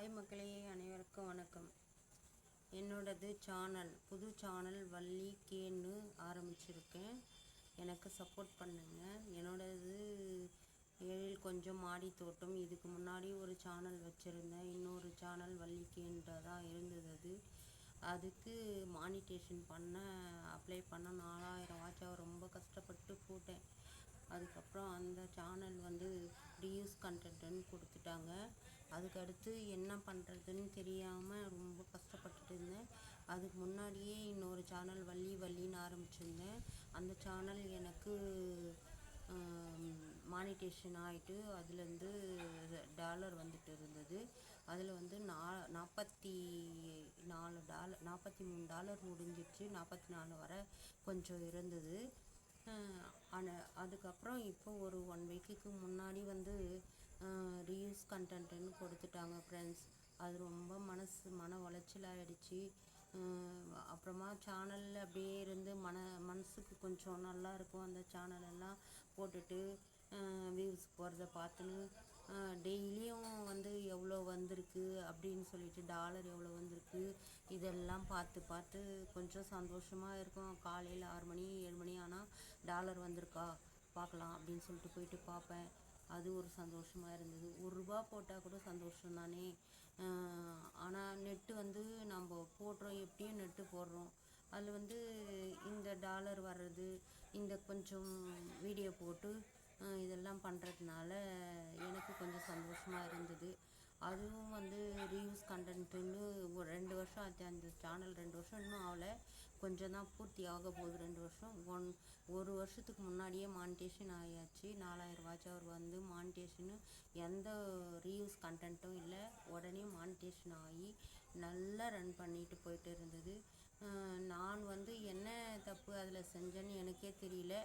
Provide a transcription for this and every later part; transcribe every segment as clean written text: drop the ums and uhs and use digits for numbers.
Hi மக்களே, அனைவருக்கும் வணக்கம். என்னோடது சேனல், புது சேனல் வள்ளி கேன்னு ஆரம்பிச்சிருக்கேன். எனக்கு சப்போர்ட் பண்ணுங்க. என்னோடது எழில் கொஞ்சம் மாடி தோட்டம். இதுக்கு முன்னாடி ஒரு சேனல் வச்சுருந்தேன். இன்னொரு சேனல் வள்ளி கேன்ட்டு தான் இருந்தது. அதுக்கு மானிட்டேஷன் அப்ளை பண்ண 4000 வாட்சாக ரொம்ப கஷ்டப்பட்டு போட்டேன். அதுக்கப்புறம் அந்த சேனல் ரீயூஸ் கண்டென்ட்டுன்னு கொடுத்துட்டாங்க. அதுக்கடுத்து என்ன பண்ணுறதுன்னு தெரியாமல் ரொம்ப கஷ்டப்பட்டுட்டு இருந்தேன். அதுக்கு முன்னாடியே இன்னொரு சேனல் வள்ளின்னு ஆரம்பிச்சிருந்தேன். அந்த சேனல் எனக்கு மானிட்டேஷன் ஆகிட்டு அதுலேருந்து டாலர் வந்துட்டு இருந்தது. அதில் $43 முடிஞ்சிடுச்சு. 44 வர கொஞ்சம் இருந்தது. அதுக்கப்புறம் இப்போ ஒரு 1 வீக்குக்கு முன்னாடி ரீயூஸ் கண்டென்ட்டுன்னு கொடுத்துட்டாங்க ஃப்ரெண்ட்ஸ். அது ரொம்ப மன உளைச்சல் ஆகிடுச்சு. அப்புறமா சேனலில் அப்படியே இருந்து மனசுக்கு கொஞ்சம் நல்லா இருக்கும். அந்த சேனலெல்லாம் போட்டுட்டு வியூஸ் போகிறத பார்த்துன்னு டெய்லியும் எவ்வளோ வந்திருக்கு அப்படின்னு சொல்லிட்டு டாலர் எவ்வளோ வந்திருக்கு இதெல்லாம் பார்த்து கொஞ்சம் சந்தோஷமாக இருக்கும். காலையில் 6 மணி 7 மணி ஆனால் டாலர் வந்திருக்கா பார்க்கலாம் அப்படின்னு சொல்லிட்டு போயிட்டு பார்ப்பேன். அது ஒரு சந்தோஷமாக இருந்தது. ₹1 போட்டால் கூட சந்தோஷம் தானே. ஆனால் நெட்டு நம்ம போடுறோம், எப்படியும் நெட்டு போடுறோம். அதில் இந்த டாலர் வர்றது, இந்த கொஞ்சம் வீடியோ போட்டு இதெல்லாம் பண்ணுறதுனால எனக்கு கொஞ்சம் சந்தோஷமாக இருந்தது. அதுவும் ரீயூஸ் கண்டென்ட்டுன்னு ஒரு 2 வருஷம் ஆச்சு. அந்த சேனல் 2 வருஷம் இன்னும் ஆகலை, கொஞ்சம் தான் பூர்த்தி ஆக போகுது. 2 வருஷம். ஒரு வருஷத்துக்கு முன்னாடியே மானிட்டேஷன் ஆகியாச்சு. 4000 வாட்ச் அவர் மானிட்டேஷனு, எந்த ரீயூஸ் கண்டென்ட்டும் இல்லை. உடனே மானிட்டேஷன் ஆகி நல்லா ரன் பண்ணிட்டு போயிட்டு இருந்தது. நான் என்ன தப்பு அதில் செஞ்சேன்னு எனக்கே தெரியல.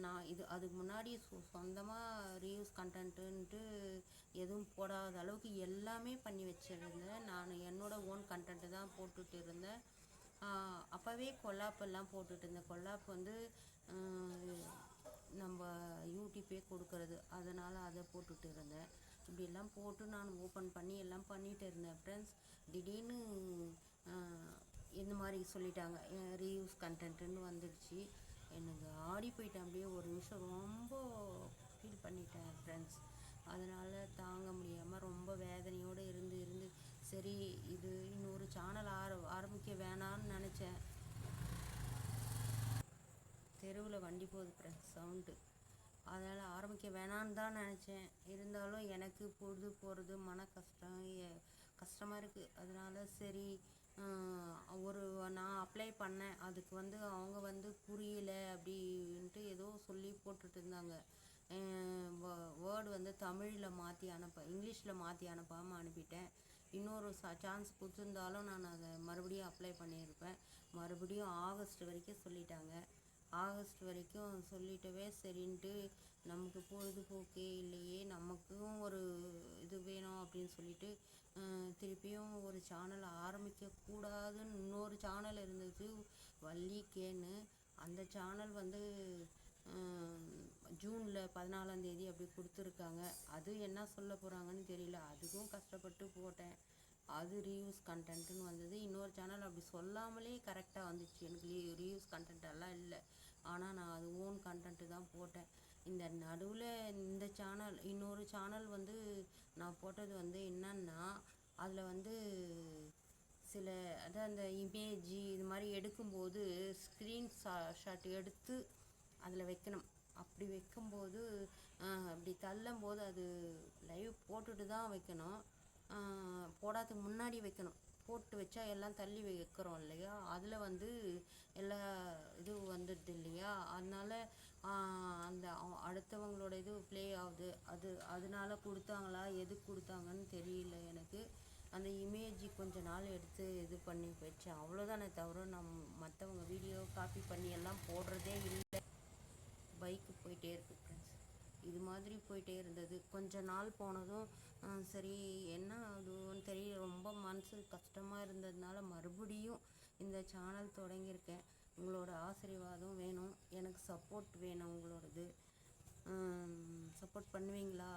நான் அதுக்கு முன்னாடி சொந்தமாக ரீயூஸ் கண்டென்ட்டுன்ட்டு எதுவும் போடாத அளவுக்கு எல்லாமே பண்ணி வச்சுருந்தேன். நான் என்னோடய ஓன் கண்டென்ட்டு தான் போட்டுட்டு இருந்தேன். அப்போவே கொல்லாப்பெல்லாம் போட்டுட்டு இருந்தேன். கொல்லாப் நம்ம யூடியூப்பே கொடுக்கறது, அதனால் அதை போட்டுட்டு இருந்தேன். இப்படியெல்லாம் போட்டு நான் ஓப்பன் பண்ணி எல்லாம் பண்ணிகிட்டு இருந்தேன் ஃப்ரெண்ட்ஸ். திடீர்னு இந்த மாதிரி சொல்லிட்டாங்க, ரீயூஸ் கண்டென்ட்டுன்னு வந்துடுச்சு. எனக்கு ஆடி போயிட்டேன். அப்படியே ஒரு நிமிஷம் ரொம்ப ஃபீல் பண்ணிட்டேன் ஃப்ரெண்ட்ஸ். அதனால் தாங்க முடியாமல் ரொம்ப வேதனையோடு இருந்து சரி, இது இன்னொரு சேனல் ஆரம்பிக்க வேணான்னு நினச்சேன். தெருவில் வண்டி போகுது ஃப்ரெண்ட்ஸ், சவுண்டு. அதனால் ஆரம்பிக்க வேணான்னு தான் நினச்சேன். இருந்தாலும் எனக்கு பொழுது போகிறது மன கஷ்டமாக இருக்குது. அதனால் சரி, நான் அப்ளை பண்ணேன். அதுக்கு அவங்க புரியலை அப்படின்ட்டு ஏதோ சொல்லி போட்டுட்டு இருந்தாங்க. வேர்டு தமிழில் மாற்றி இங்கிலீஷில் மாற்றி அனுப்பாமல் அனுப்பிட்டேன். இன்னொரு சான்ஸ் கொடுத்துருந்தாலும் நான் அதை மறுபடியும் அப்ளை பண்ணியிருப்பேன். மறுபடியும் ஆகஸ்ட் வரைக்கும் சொல்லிட்டாங்க. ஆகஸ்ட் வரைக்கும் சொல்லிட்டவே சரின்ட்டு, நமக்கு பொழுதுபோக்கே இல்லையே, நமக்கும் ஒரு இது வேணும் அப்படின்னு சொல்லிட்டு திருப்பியும் ஒரு சேனல் ஆரம்பிக்கக்கூடாதுன்னு இன்னொரு சேனல் இருந்தது வள்ளி கேன்னு. அந்த சேனல் ஜூனில் 14ஆம் தேதி அப்படி கொடுத்துருக்காங்க. அது என்ன சொல்ல போகிறாங்கன்னு தெரியல. அதுக்கும் கஷ்டப்பட்டு போட்டேன். அது ரீயூஸ் கண்டென்ட்டுன்னு வந்தது. இன்னொரு சேனல் அப்படி சொல்லாமலே கரெக்டாக வந்துச்சு. எனக்கு ரீயூஸ் கண்டென்ட்டெல்லாம் இல்லை. ஆனால் நான் அது ஓன் கண்டென்ட்டு தான் போட்டேன். இந்த நடுவில் இந்த சேனல், இன்னொரு சேனல் நான் போட்டது என்னன்னா, அதில் சில அந்த இமேஜி இது மாதிரி எடுக்கும்போது ஷாட் எடுத்து அதில் வைக்கணும். அப்படி வைக்கும்போது அப்படி தள்ளும்போது அது லைவ் போட்டுட்டு தான் வைக்கணும், போடாததுக்கு முன்னாடி வைக்கணும். போட்டு வச்சா எல்லாம் தள்ளி வைக்கிறோம் இல்லையா, அதில் எல்லா இது வந்துடுது இல்லையா. அதனால் அந்த அடுத்தவங்களோட இது ப்ளே ஆகுது. அதனால கொடுத்தாங்களா, எதுக்கு கொடுத்தாங்கன்னு தெரியல எனக்கு. அந்த இமேஜி கொஞ்ச நாள் எடுத்து இது பண்ணி வச்சேன், அவ்வளோதானே தவிர மற்றவங்க வீடியோ காப்பி பண்ணி எல்லாம் போடுறதே இல்லை. பைக்கு போயிட்டே இருக்குது ஃப்ரெண்ட்ஸ். இது மாதிரி போயிட்டே இருந்தது. கொஞ்ச நாள் போனதும் சரி என்ன ஆகுதுன்னு தெரியல. ரொம்ப மனசு கஷ்டமாக இருந்ததுனால மறுபடியும் இந்த சேனல் தொடங்கியிருக்கேன். உங்களோட ஆசீர்வாதம் வேணும், எனக்கு சப்போர்ட் வேணும். உங்களோடது சப்போர்ட் பண்ணுவீங்களா?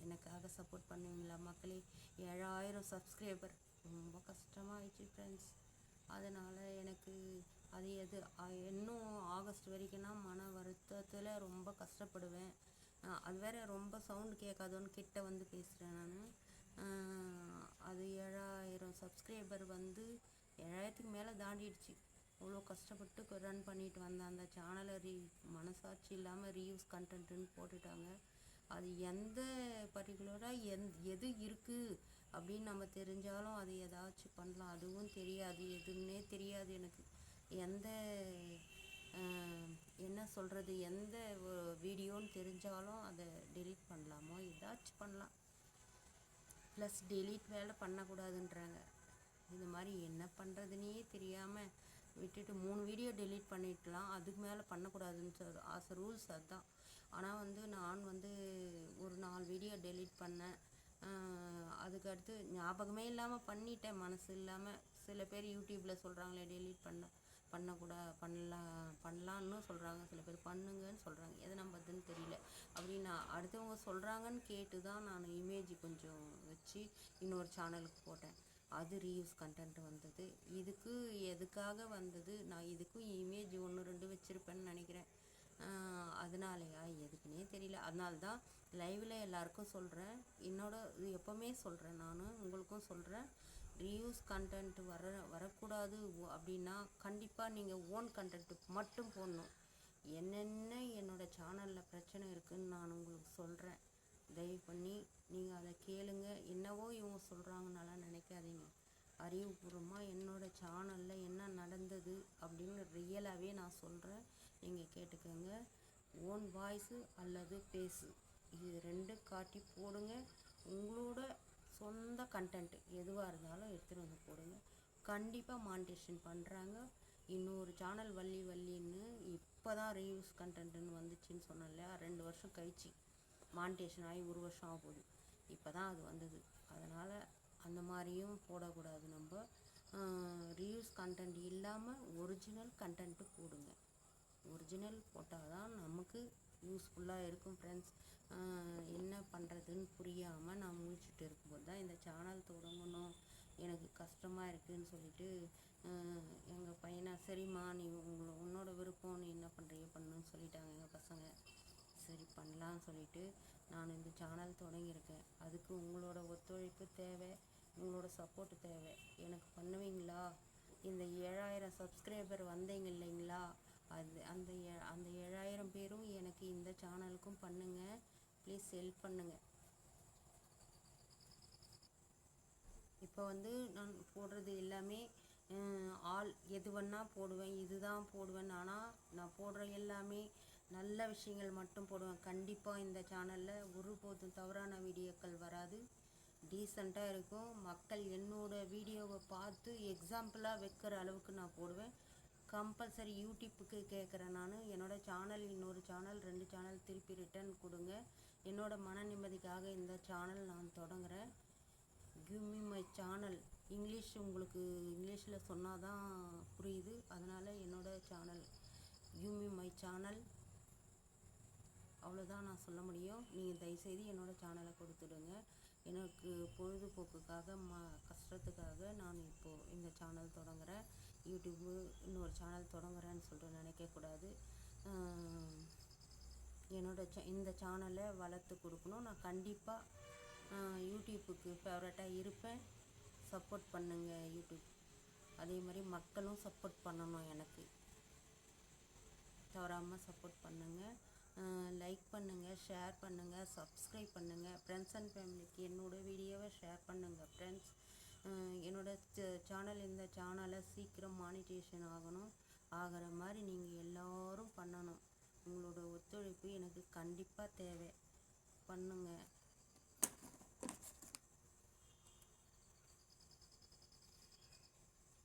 எனக்காக சப்போர்ட் பண்ணுவீங்களா மக்களே? 7000 சப்ஸ்கிரைபர் ரொம்ப கஷ்டமாயிடுச்சு ஃப்ரெண்ட்ஸ். அதனால் எனக்கு அது இன்னும் ஆகஸ்ட் வரைக்கும்னா மன வருத்தத்தில் ரொம்ப கஷ்டப்படுவேன். அது வேற ரொம்ப சவுண்டு கேட்காதோன்னு கிட்ட வந்து பேசுகிறேன் நான். அது 7000 சப்ஸ்கிரைபர் வந்து 7000க்கு மேலே தாண்டிடுச்சு. அவ்வளோ கஷ்டப்பட்டு ரன் பண்ணிட்டு வந்தேன் அந்த சேனலை. மனசாட்சி இல்லாமல் ரீயூஸ் கண்டென்ட்டுன்னு போட்டுட்டாங்க. அது எந்த பர்டிகுலராக எது இருக்குது அப்படின்னு நம்ம தெரிஞ்சாலும் அது ஏதாச்சும் பண்ணலாம். அதுவும் தெரியாது, எதுன்னே தெரியாது எனக்கு. எந்த என்ன சொல்கிறது, எந்த வீடியோன்னு தெரிஞ்சாலும் அதை டெலீட் பண்ணலாமோ ஏதாச்சும் பண்ணலாம். ப்ளஸ் டெலீட் வேலை பண்ணக்கூடாதுன்றாங்க. இது மாதிரி என்ன பண்ணுறதுனே தெரியாமல் விட்டுட்டு 3 வீடியோ டெலீட் பண்ணிடலாம், அதுக்கு மேலே பண்ணக்கூடாதுன்னு ஆசை ரூல்ஸ் அதுதான். ஆனால் வந்து நான் வந்து ஒரு 4 வீடியோ டெலீட் பண்ணேன். அதுக்கடுத்து ஞாபகமே இல்லாமல் பண்ணிட்டேன், மனசு இல்லாமல். சில பேர் யூடியூப்பில் சொல்கிறாங்களே டெலீட் பண்ணலான்னு சொல்கிறாங்க, சில பேர் பண்ணுங்கன்னு சொல்கிறாங்க. எதை நம்புறதுன்னு தெரியல. அப்படி நான் அடுத்தவங்க சொல்கிறாங்கன்னு கேட்டு தான் நான் இமேஜ் கொஞ்சம் வச்சு இன்னொரு சேனலுக்கு போட்டேன். அது ரீயூஸ் கண்டென்ட் வந்தது. இதுக்கு எதுக்காக வந்தது, நான் இதுக்கும் இமேஜ் 1-2 வச்சுருப்பேன்னு நினைக்கிறேன். அதனாலயா எதுக்குன்னே தெரியல. அதனால தான் லைவில் எல்லாருக்கும் சொல்கிறேன். இது எப்போவுமே சொல்கிறேன், நான் உங்களுக்கும் சொல்கிறேன். ரீயூஸ் கண்டென்ட் வரக்கூடாது அப்படின்னா கண்டிப்பாக நீங்கள் ஓன் கண்டென்ட் மட்டும் போடணும். என்னென்ன என்னோடய சேனலில் பிரச்சனை இருக்குதுன்னு நான் உங்களுக்கு சொல்கிறேன். தயவு பண்ணி நீங்கள் அதை கேளுங்க. என்னவோ இவங்க சொல்கிறாங்கனாலாம் நினைக்காதீங்க. அறிவுபூர்வமாக என்னோடய சேனலில் என்ன நடந்தது அப்படின்னு ரியலாகவே நான் சொல்கிறேன். நீங்கள் கேட்டுக்கோங்க. ஓன் வாய்ஸு அல்லது பேஸு இது 2 காட்டி போடுங்க. உங்களோட சொந்த கண்டென்ட் எதுவாக இருந்தாலும் எடுத்துகிட்டு வந்து போடுங்க. கண்டிப்பாக மானிட்டேஷன் பண்ணுறாங்க. இன்னொரு சேனல் வள்ளின்னு இப்போ தான் ரீயூஸ் கண்டென்ட்டுன்னு வந்துச்சுன்னு சொன்னேன் இல்லையா, 2 வருஷம் கழிச்சு மானிட்டேஷன் ஆகி 1 வருஷம் ஆக போகுது. இப்போ தான் அது வந்தது. அதனால் அந்த மாதிரியும் போடக்கூடாது. நம்ம ரீயூஸ் கண்டென்ட் இல்லாமல் ஒரிஜினல் கண்டென்ட்டு போடுங்க. ஒரிஜினல் போட்டால் தான் நமக்கு யூஸ்ஃபுல்லாக இருக்கும் ஃப்ரெண்ட்ஸ். என்ன பண்ணுறதுன்னு புரியாமல் நான் முழிச்சுட்டு இருக்கும்போது தான் இந்த சேனல் தொடங்கணும், எனக்கு கஷ்டமாக இருக்குதுன்னு சொல்லிட்டு எங்கள் பையனை, சரிம்மா நீ உன்னோட விருப்பம், நீ என்ன பண்ணுறியோ பண்ணுன்னு சொல்லிட்டாங்க எங்கள் பசங்க. சரி பண்ணலான்னு சொல்லிட்டு நான் இந்த சேனல் தொடங்கியிருக்கேன். அதுக்கு உங்களோட ஒத்துழைப்பு தேவை, உங்களோட சப்போர்ட்டு தேவை. எனக்கு பண்ணுவீங்களா? இந்த 7000 சப்ஸ்கிரைபர் வந்தீங்க இல்லைங்களா, அந்த 7000 பேரும் எனக்கு இந்த சேனலுக்கும் பண்ணுங்கள் ப்ளீஸ், ஹெல்ப் பண்ணுங்கள். இப்போ வந்து நான் போடுறது எல்லாமே எது வேணால் போடுவேன், இதுதான் போடுவேன். ஆனால் நான் போடுற எல்லாமே நல்ல விஷயங்கள் மட்டும் போடுவேன். கண்டிப்பாக இந்த சேனலில் ஒருபோதும் தவறான வீடியோக்கள் வராது, டீசெண்டாக இருக்கும். மக்கள் என்னோடய வீடியோவை பார்த்து எக்ஸாம்பிளாக வைக்கிற அளவுக்கு நான் போடுவேன். கம்பல்சரி யூடியூப்புக்கு கேட்குறேன் நான். என்னோடய சேனல், இன்னொரு சேனல், 2 சேனல் திருப்பி ரிட்டர்ன் கொடுங்க. என்னோடய மன நிம்மதிக்காக இந்த சேனல் நான் தொடங்குகிறேன். Give me my channel. உங்களுக்கு இங்கிலீஷில் சொன்னால் தான் புரியுது. அதனால் என்னோடய channel give me my channel, அவ்வளோதான் நான் சொல்ல முடியும். நீங்கள் தயவுசெய்து என்னோடய சேனலை கொடுத்துடுங்க. எனக்கு பொழுதுபோக்குக்காக கஷ்டத்துக்காக நான் இப்போது இந்த சேனல் தொடங்குகிறேன். யூடியூப்பு இன்னொரு சேனல் தொடங்குறேன்னு சொல்லிட்டு நினைக்கக்கூடாது. இந்த சேனலை வளர்த்து கொடுக்கணும். நான் கண்டிப்பாக யூடியூப்புக்கு ஃபேவரட்டாக இருப்பேன். சப்போர்ட் பண்ணுங்கள் யூடியூப். அதே மாதிரி மக்களும் சப்போர்ட் பண்ணணும், எனக்கு தவறாமல் சப்போர்ட் பண்ணுங்கள். லைக் பண்ணுங்கள், ஷேர் பண்ணுங்கள், சப்ஸ்கிரைப் பண்ணுங்கள். ஃப்ரெண்ட்ஸ் அண்ட் ஃபேமிலிக்கு என்னோடய வீடியோவை ஷேர் பண்ணுங்கள் ஃப்ரெண்ட்ஸ். என்னோடய சேனல், இந்த சேனலை சீக்கிரம் மானிட்டேஷன் ஆகிற மாதிரி நீங்கள் எல்லோரும் பண்ணணும். உங்களோட ஒத்துழைப்பு எனக்கு கண்டிப்பாக தேவை. பண்ணுங்கள்.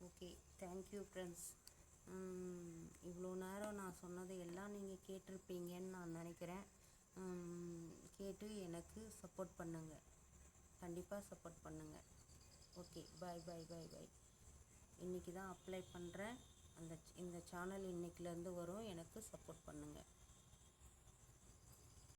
Okay, thank you friends. இவ்வளோ நேரம் நான் சொன்னதை எல்லாம் நீங்கள் கேட்டிருப்பீங்கன்னு நான் நினைக்கிறேன். கேட்டு எனக்கு சப்போர்ட் பண்ணுங்கள், கண்டிப்பாக சப்போர்ட் பண்ணுங்கள். ஓகே, பாய் பாய் பாய் பாய். இன்றைக்கி தான் அப்ளை பண்ணுறேன். இந்த சேனல் இன்றைக்கிலேருந்து வரும். எனக்கு சப்போர்ட் பண்ணுங்கள்.